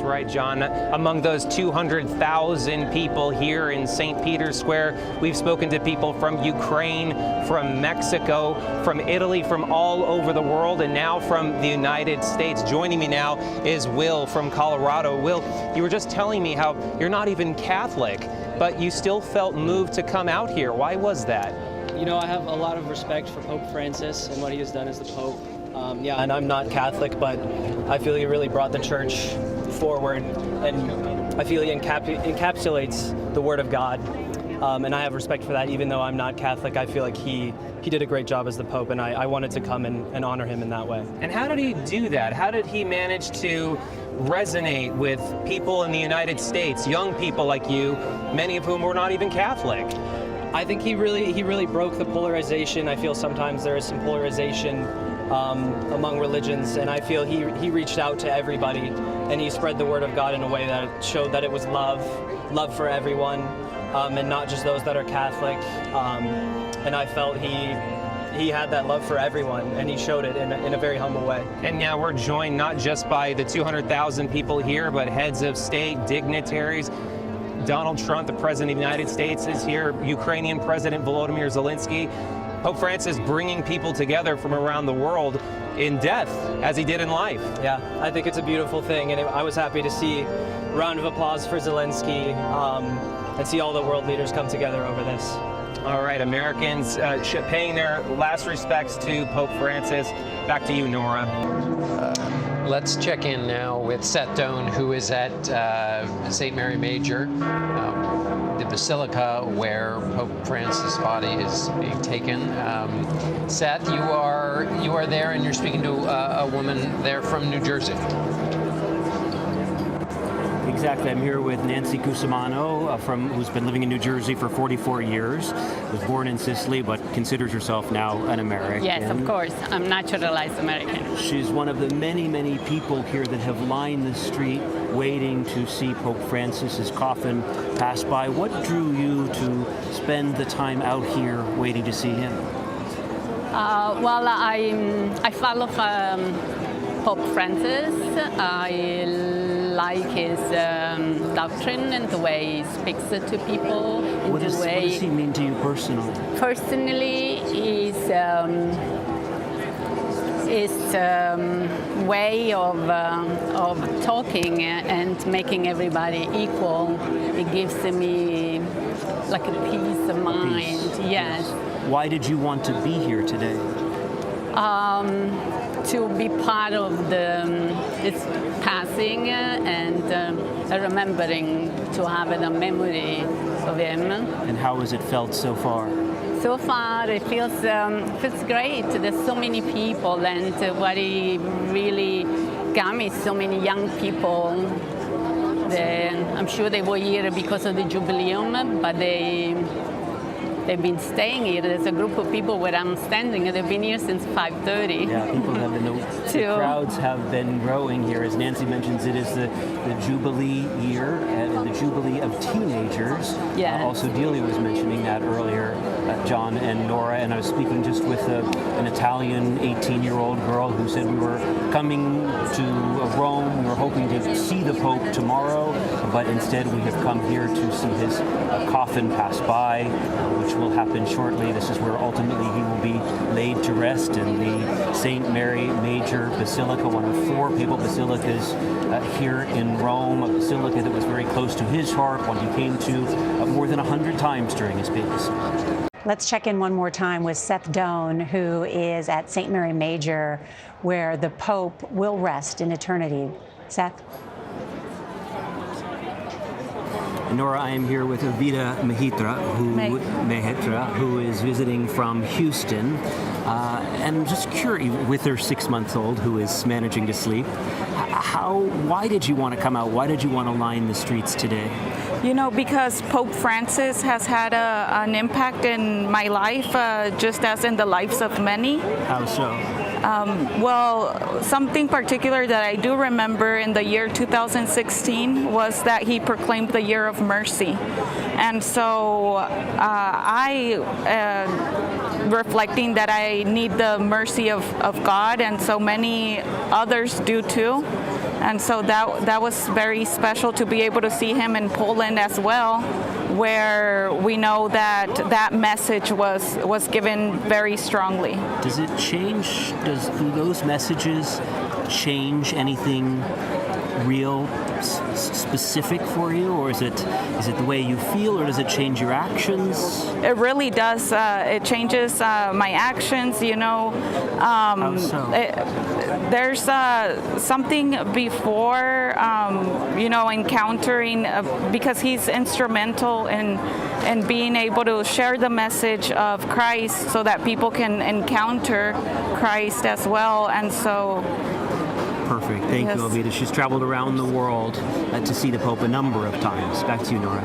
right, John. Among those 200,000 people here in St. Peter's Square, we've spoken to people from Ukraine, from Mexico, from Italy, from all over the world, and now from the United States. Joining me now is Will from Colorado. Will, you were just telling me how you're not even Catholic, but you still felt moved to come out here. Why was that? You know, I have a lot of respect for Pope Francis and what he has done as the Pope. And I'm not Catholic, but I feel he really brought the church forward, and I feel he encapsulates the Word of God. And I have respect for that. Even though I'm not Catholic, I feel like he did a great job as the Pope, and I wanted to come and honor him in that way. And how did he do that? How did he manage to resonate with people in the United States, young people like you, many of whom were not even Catholic? I think he really broke the polarization. I feel sometimes there is some polarization among religions, and I feel he reached out to everybody, and he spread the Word of God in a way that showed that it was love for everyone, and not just those that are Catholic. And I felt he had that love for everyone, and he showed it in a very humble way. And now we're joined not just by the 200,000 people here, but heads of state, dignitaries. Donald Trump, the President of the United States, is here. Ukrainian President Volodymyr Zelensky. Pope Francis bringing people together from around the world in death, as he did in life. Yeah, I think it's a beautiful thing, and I was happy to see a round of applause for Zelensky and see all the world leaders come together over this. All right, Americans paying their last respects to Pope Francis. Back to you, Nora. Let's check in now with Seth Doan, who is at St. Mary Major, the basilica where Pope Francis' body is being taken. Seth, you are there, and you're speaking to a woman there from New Jersey. Exactly. I'm here with Nancy Cusimano, who's been living in New Jersey for 44 years, was born in Sicily, but considers herself now an American. Yes, of course. I'm naturalized American. She's one of the many, many people here that have lined the street waiting to see Pope Francis's coffin pass by. What drew you to spend the time out here waiting to see him? Well, I follow Pope Francis. I like his doctrine and the way he speaks to people. What does he mean to you personally? Personally, his way of talking and making everybody equal, it gives me like a peace of mind. Yes. Why did you want to be here today? To be part of its passing and remembering to have a memory of him. And how has it felt so far? So far, it feels great. There's so many people, and what he really got me, so many young people. I'm sure they were here because of the Jubileum, but they've been staying here. There's a group of people where I'm standing, and they've been here since 5:30. Yeah, people have been, the crowds have been growing here. As Nancy mentions, it is the Jubilee year, the Jubilee of teenagers. Yes. Also, Delia was mentioning that earlier, John and Nora, and I was speaking just with an Italian 18-year-old girl who said we were coming to Rome, we were hoping to see the Pope tomorrow, but instead we have come here to see his coffin pass by, which will happen shortly. This is where ultimately he will be laid to rest in the St. Mary Major Basilica, one of 4 papal basilicas here in Rome, a basilica that was very close to his heart, one he came to more than 100 times during his papacy. Let's check in one more time with Seth Doan, who is at St. Mary Major, where the Pope will rest in eternity. Seth? Nora, I am here with Vida Mehitra, who is visiting from Houston. And I'm just curious, with her 6-month-old who is managing to sleep, why did you want to come out? Why did you want to line the streets today? You know, because Pope Francis has had an impact in my life, just as in the lives of many. How so? Well, something particular that I do remember in the year 2016 was that he proclaimed the year of mercy. And so reflecting that I need the mercy of God, and so many others do too. And so that was very special to be able to see him in Poland as well, where we know that message was given very strongly. Does it change? Do those messages change anything real, specific for you, or is it the way you feel, or does it change your actions? It really does. It changes my actions. How so? There's something before, encountering, because he's instrumental in being able to share the message of Christ so that people can encounter Christ as well. And so. Perfect. Thank Yes. you, Alvita. She's traveled around the world to see the Pope a number of times. Back to you, Nora.